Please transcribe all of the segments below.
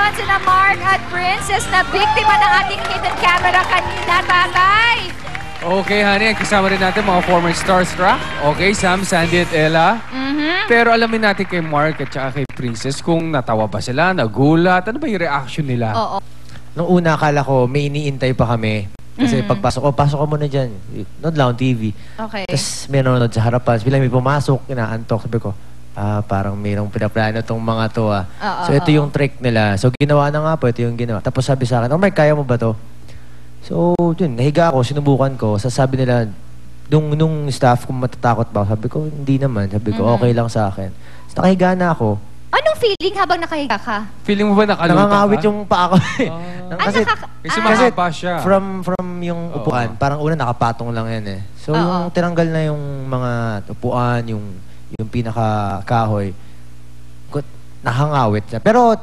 naman sila Mark at Princess na biktima ng ating hidden camera kanina, tatay. Okay, honey. Kasama rin natin mga former starstruck. Okay, Sam, Sandy at Ella. Pero alamin natin kay Mark at saka kay Princess kung natawa ba sila, nagulat. Ano ba yung reaction nila? Oo. Nung una, akala ko may iniintay pa kami. Kasi pagpasok ko, pasok ko muna dyan. Nood lang, TV. Okay. Tapos may nanonood sa harapan. Bilang may pumasok, inaantok. Sabi ko, parang mayroong pinaplano tong mga to So ito yung trick nila. So ginawa na nga po, ito yung ginawa. Tapos sabi sa akin, oh Mark, kaya mo ba to? So yun, nahiga ako, sinubukan ko. Sabi nila, nung staff kung matatakot ba, sabi ko, hindi naman. Sabi ko, okay lang sa akin. So nakahiga na ako. Anong feeling habang nakahiga ka? Feeling mo ba nakalutang ka? Nangangawit yung paa ko. Kasi mahaba siya. From yung upuan, parang una nakapatong lang yan eh. So yung tinanggal na yung mga upuan, yung pinaka-kahoy, nakangawit siya. Pero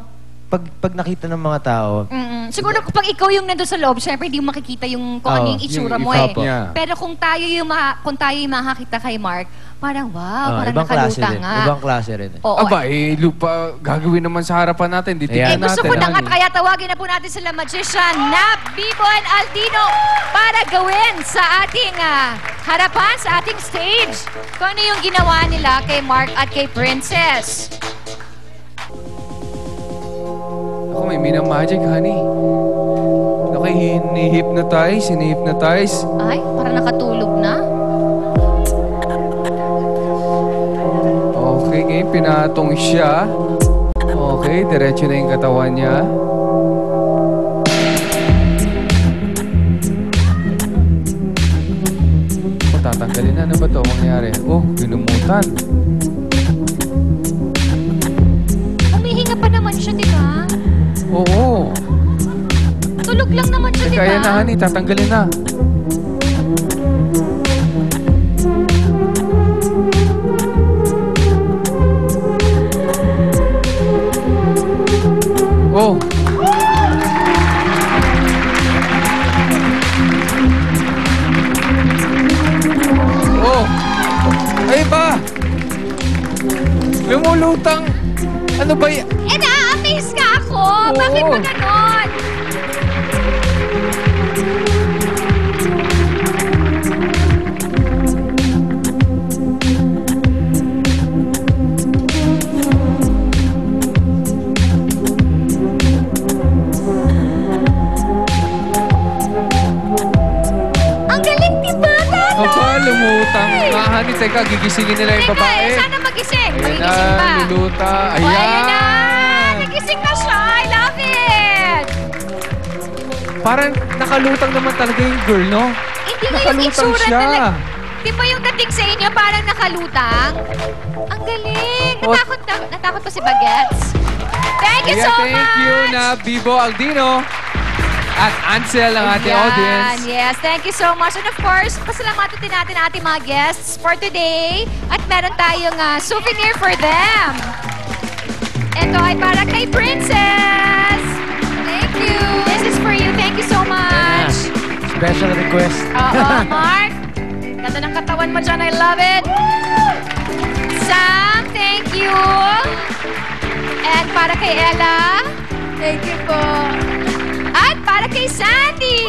pag nakita ng mga tao... Siguro pag ikaw yung nandun sa loob, syempre hindi mo makikita yung kung ano yung itsura mo eh. Pero kung tayo yung makakita kay Mark, parang wow, parang nakalutang nga. Ibang klase rin. Aba, lupa, gagawin naman sa harapan natin. Gusto ko na nga, kaya tawagin na po natin sila magician na Bibo and Aldino para gawin sa ating harapan, sa ating stage. Kung ano yung ginawa nila kay Mark at kay Princess. Ako, may Mina Magic, honey. Hinihipnotize. Ay, parang nakatulog na. Okay, ngayon pinatong siya. Okay, diretso na yung katawan niya. Tatanggalin na. Ano ba ito mangyari? Ginumutan. Humihinga pa naman siya, di ba? Oo. Tulog lang naman siya, di ba? Kaya na, honey. Tatanggalin na. Oh. Ay ba? Lumulutang. Ano ba yan? Na-amaze ka ako. Bakit mo ganon? Ang galing, diba, tatay? Aba, lumutang. Honey, teka, gigisingin nila yung babae. Sana magising. Ayan Magigising na, pa. luluta. Ayan Ayan. na! Nagising na siya! I love it! Parang nakalutang naman talaga yung girl, no? Hindi nga yung Nakalutang itsura siya. talaga. Di ba yung dating sa inyo parang nakalutang? Ang galing! Natakot pa si Bagets. Thank you so much! Thank you na Bibo Aldino at Ansel ang ating audience. Yes, thank you so much. And of course, pasalamatan din natin ating mga guests for today. At meron tayong souvenir for them. Ito ay para kay Princess. Thank you. This is for you. Thank you so much. Special request. Mark. Ganda ng katawan mo dyan. I love it. Sam, thank you. And para kay Ella. Thank you po. At para kay Sandy.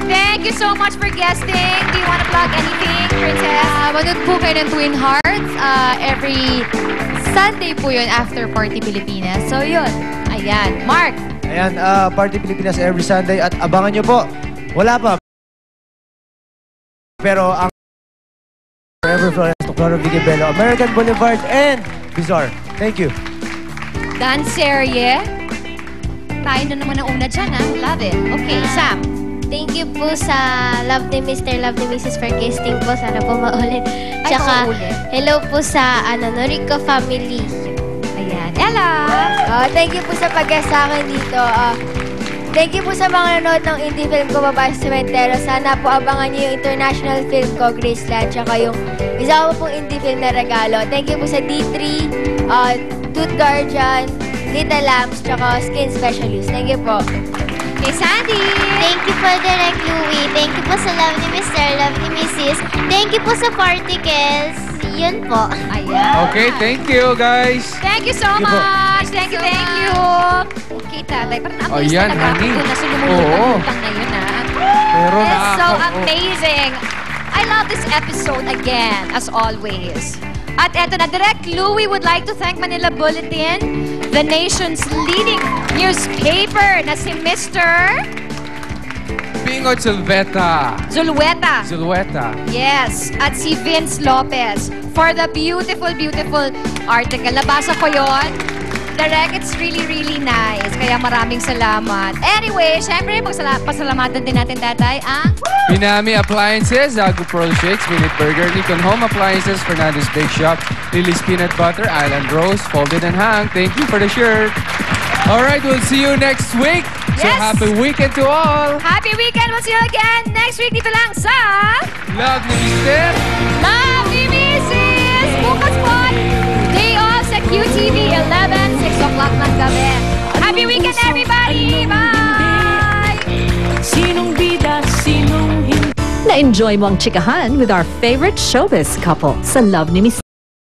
Thank you so much for guesting. Do you want to plug anything, Princess? Manood po kayo ng Twin Hearts. Every Sunday po yun after Party Pilipinas. So yun. Ayan. Mark. Ayan, Party Pilipinas every Sunday. At abangan nyo po. Wala pa. Pero ang Forever Florence, Cloro Vigibello, American Boulevard, and Bizarre. Thank you. Dan Serye. Tayo na naman ang una dyan, ha? Love it. Okay, Sam. Thank you po sa Love ni Mr. Love ni Mrs. for guesting po. Sana po maulit. Tsaka, hello po sa Noriko family. Ayan. Ella! Thank you po sa pag-guest sa akin dito. Thank you po sa mga nanonood ng indie film ko, Babae sa Sementero. Sana po abangan niyo yung international film ko, Graceland. Tsaka yung isa ko pong indie film na regalo. Thank you po sa D3, Tooth Guardian, Little Lambs, tsaka Skin Specialist. Thank you po. Kay Sandy! Thank you po, Direct Louie. Thank you po sa Love ni Mr. Love ni Mrs. Thank you po sa Particles. Yun po. Ayan. Okay, thank you, guys. Thank you so much. much. Thank you, thank you. Okay, tatay. Parang na-amaze Ayan, talaga ako honey. na sinumulong Oo. ng utang na yun, ha? Pero It's so nakaka- amazing. I love this episode again, as always. At eto na, Direct Louie would like to thank Manila Bulletin, the nation's leading newspaper na si Mr. Bingot Silveta. Zulueta. Yes. At si Vince Lopez for the beautiful, beautiful article. Nabasa ko yon. Direct, it's really, really nice. Kaya maraming salamat. Anyway, syempre, pasalamatan din natin, tatay, ang Binami Appliances, Zagu Pearl Shakes, Minute Burger, Nikon Home Appliances, Fernandez Bake Shop, Lily's Peanut Butter, Island Rose, Folded and Hang. Thank you for the shirt. All right, we'll see you next week. So Yes. happy weekend to all. happy weekend. We'll see you again next week dito lang sa Love ni Mister. Love ni Mrs. Bukas po, day off sa QTV 11, 6 o'clock ng gabi. Happy weekend, everybody! Bye! Sinong bida, sinong hindi. Na-enjoy mo ang chikahan with our favorite showbiz couple sa Love ni Miss